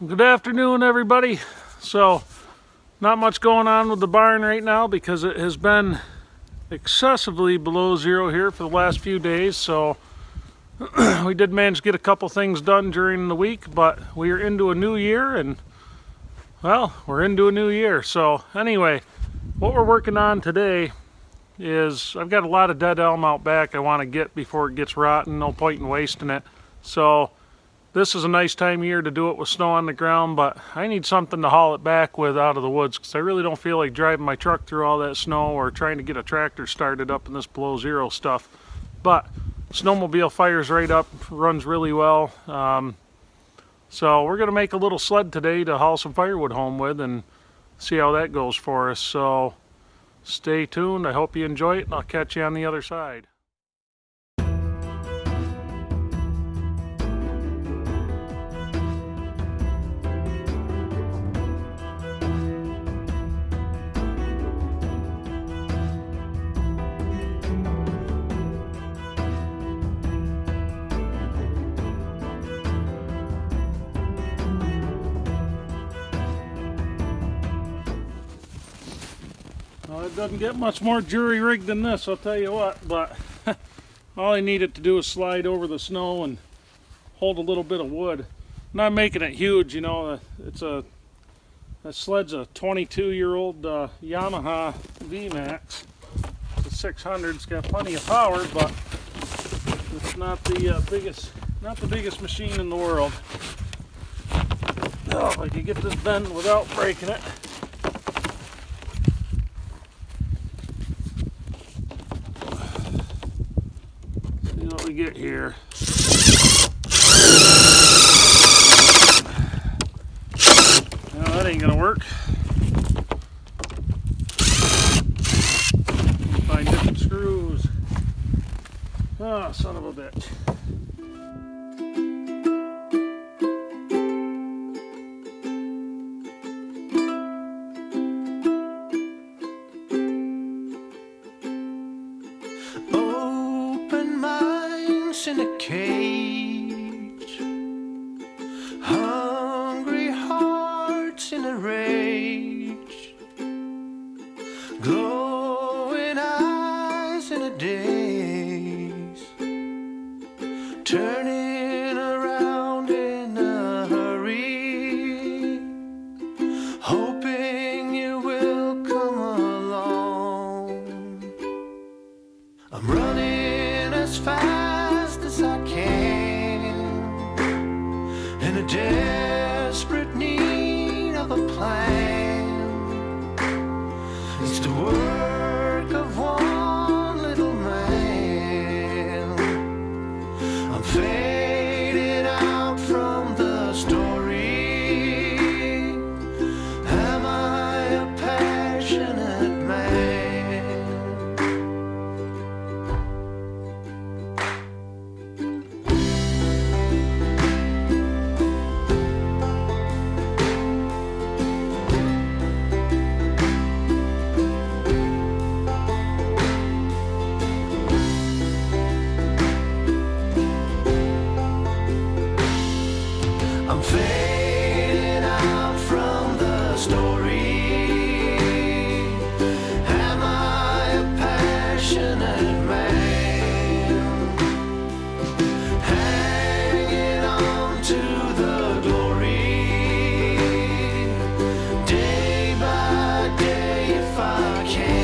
Good afternoon, everybody. So, not much going on with the barn right now because it has been excessively below zero here for the last few days. So, we did manage to get a couple things done during the week, but we are into a new year and, well, we're into a new year. So, anyway, what we're working on today is I've got a lot of dead elm out back I want to get before it gets rotten. No point in wasting it. So, this is a nice time of year to do it with snow on the ground, but I need something to haul it back with out of the woods because I really don't feel like driving my truck through all that snow or trying to get a tractor started up in this below zero stuff. But snowmobile fires right up, runs really well. So we're going to make a little sled today to haul some firewood home with and see how that goes for us. So stay tuned. I hope you enjoy it, and I'll catch you on the other side. Well, it doesn't get much more jury-rigged than this, I'll tell you what, but all I needed to do is slide over the snow and hold a little bit of wood. I'm not making it huge, you know. That sled's a 22-year-old Yamaha VMAX. It's a 600. It's got plenty of power, but it's not the biggest machine in the world. Oh, if I could get this bent without breaking it. What we get here. No, that ain't gonna work. Find different screws. Oh, son of a bitch. In a cage, hungry hearts in a rage, glowing eyes in a daze, turning around in a hurry, hoping you will come along. I'm running as fast as I can, in a desperate need of a plan. It's the work of one little man. I'm fading out from the story. Am I a passionate man? I'm fading out from the story. Am I a passionate man? Hanging on to the glory, day by day if I can.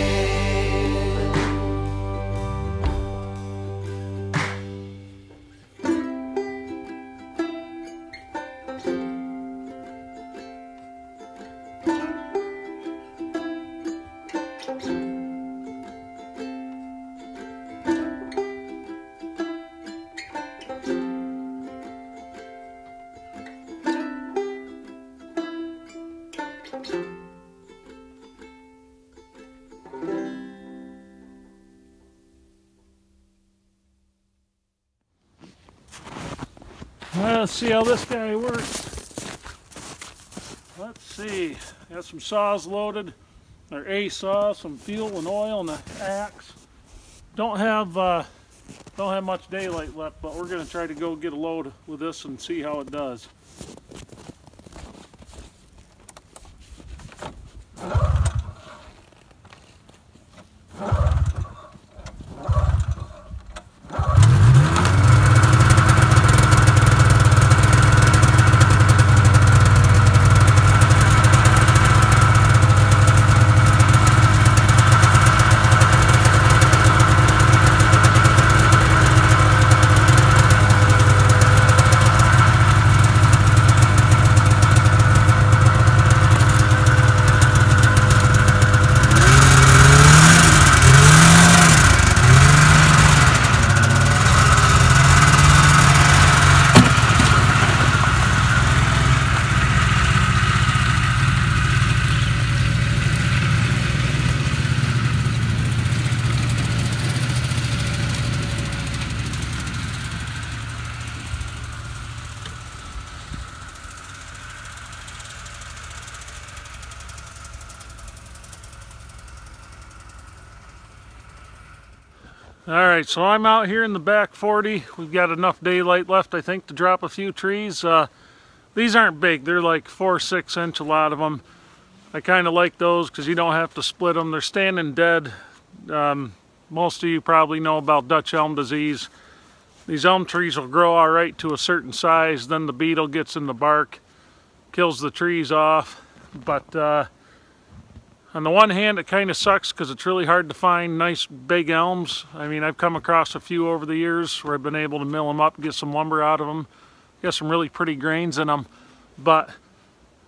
Let's see how this guy works. Let's see. Got some saws loaded. They're A saw, some fuel and oil, and an axe. Don't have much daylight left, but we're going to try to go get a load with this and see how it does. Alright, so I'm out here in the back 40. We've got enough daylight left, I think, to drop a few trees. These aren't big. They're like 4-6 inch, a lot of them. I kind of like those because you don't have to split them. They're standing dead. Most of you probably know about Dutch elm disease. These elm trees will grow all right to a certain size, then the beetle gets in the bark, kills the trees off. But on the one hand, it kind of sucks because it's really hard to find nice big elms. I mean, I've come across a few over the years where I've been able to mill them up and get some lumber out of them. Got some really pretty grains in them. But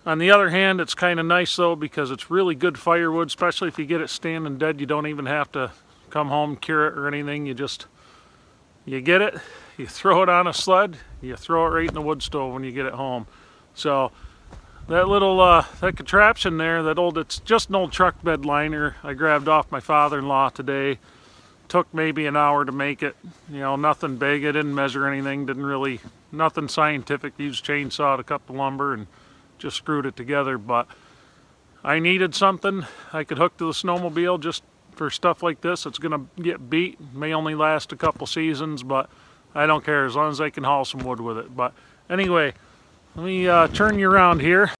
on the other hand, it's kind of nice though because it's really good firewood, especially if you get it standing dead. You don't even have to come home, cure it or anything. You get it, you throw it on a sled, you throw it right in the wood stove when you get it home. So that little that contraption there, it's just an old truck bed liner I grabbed off my father-in-law today. Took maybe an hour to make it. You know, nothing big. I didn't measure anything. Nothing scientific. Used chainsaw to cut the lumber and just screwed it together. But I needed something I could hook to the snowmobile just for stuff like this. It's gonna get beat. May only last a couple seasons, but I don't care as long as I can haul some wood with it. But anyway, let me turn you around here.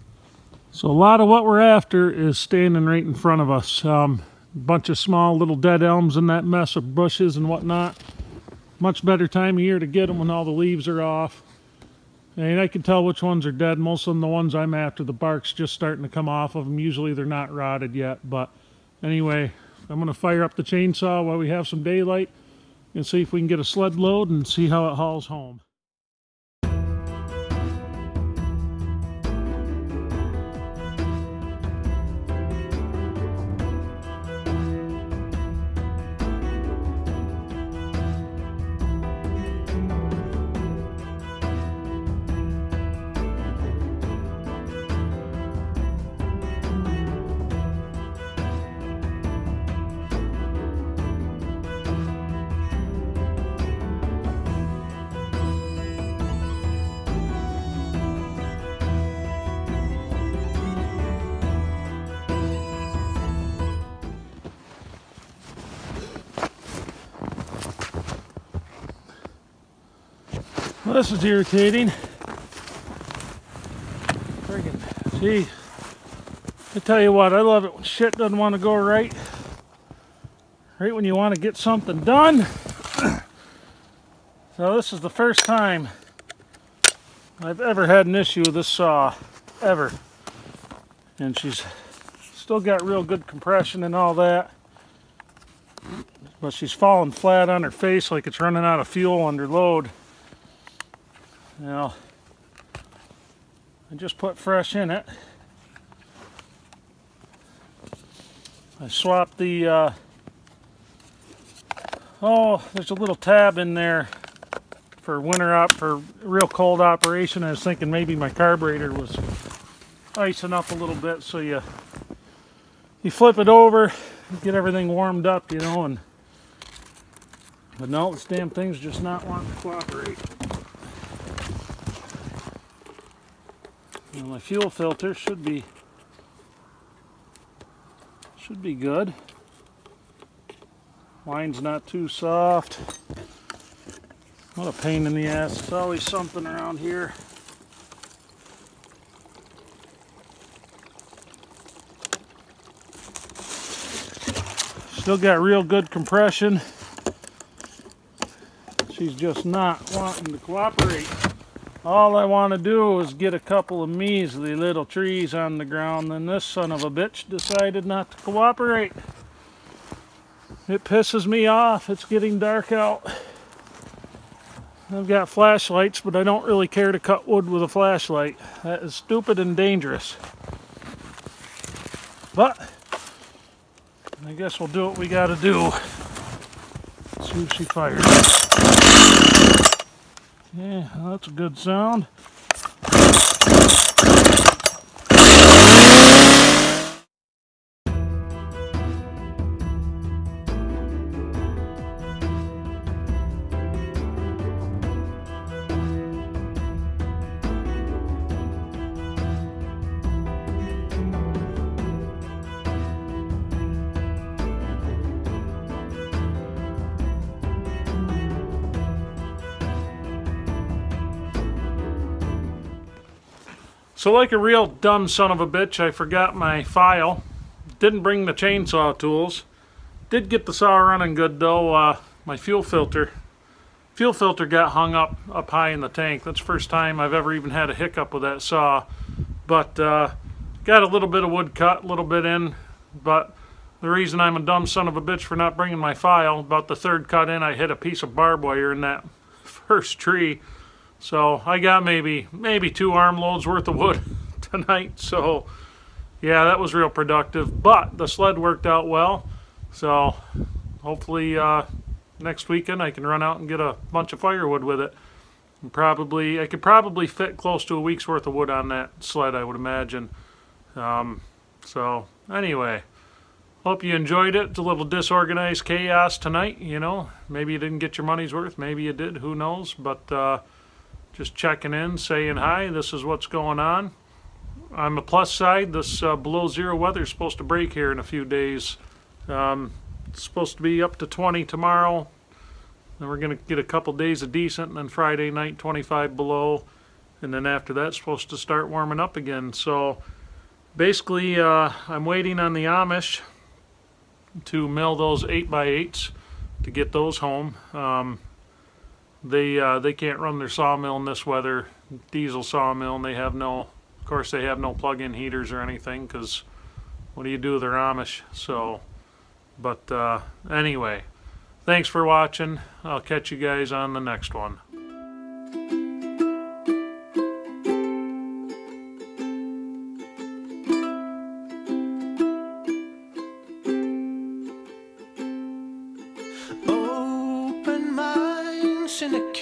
So a lot of what we're after is standing right in front of us. Bunch of small little dead elms in that mess of bushes and whatnot. Much better time of year to get them when all the leaves are off. And I can tell which ones are dead. Most of them, the ones I'm after, the bark's just starting to come off of them. Usually they're not rotted yet. But anyway, I'm going to fire up the chainsaw while we have some daylight and see if we can get a sled load and see how it hauls home. Well, this is irritating. Friggin', gee. I tell you what, I love it when shit doesn't want to go right. Right when you want to get something done. So this is the first time I've ever had an issue with this saw, ever. And she's still got real good compression and all that. But she's falling flat on her face like it's running out of fuel under load. Now, I just put fresh in it. I swapped the, there's a little tab in there for for real cold operation. I was thinking maybe my carburetor was icing up a little bit, so you flip it over, get everything warmed up, you know, but no, this damn thing's just not wanting to cooperate. Well, my fuel filter should be good. Line's not too soft. What a pain in the ass. There's always something around here. Still got real good compression. She's just not wanting to cooperate. All I want to do is get a couple of measly little trees on the ground, then this son of a bitch decided not to cooperate. It pisses me off. It's getting dark out. I've got flashlights, but I don't really care to cut wood with a flashlight. That is stupid and dangerous. But I guess we'll do what we gotta do. Let's see if she fires. Yeah, that's a good sound. So like a real dumb son of a bitch, I forgot my file. Didn't bring the chainsaw tools. Did get the saw running good though. My fuel filter got hung up high in the tank. That's the first time I've ever even had a hiccup with that saw. But got a little bit of wood cut, a little bit in. But the reason I'm a dumb son of a bitch for not bringing my file, about the third cut in, I hit a piece of barbed wire in that first tree. So I got maybe 2 armloads worth of wood tonight. So yeah, that was real productive. But the sled worked out well. So hopefully next weekend I can run out and get a bunch of firewood with it. And I could probably fit close to a week's worth of wood on that sled, I would imagine. So anyway, hope you enjoyed it. It's a little disorganized chaos tonight, you know. Maybe you didn't get your money's worth, maybe you did, who knows. But just checking in, saying hi, this is what's going on. On the plus side, this below zero weather is supposed to break here in a few days. It's supposed to be up to 20 tomorrow. Then we're going to get a couple days of decent, and then Friday night 25 below. And then after that, it's supposed to start warming up again. So basically, I'm waiting on the Amish to mill those 8x8s to get those home. They can't run their sawmill in this weather, diesel sawmill, and they have no plug-in heaters or anything, because what do you do with their Amish? So, but anyway, thanks for watching. I'll catch you guys on the next one. Open minds in a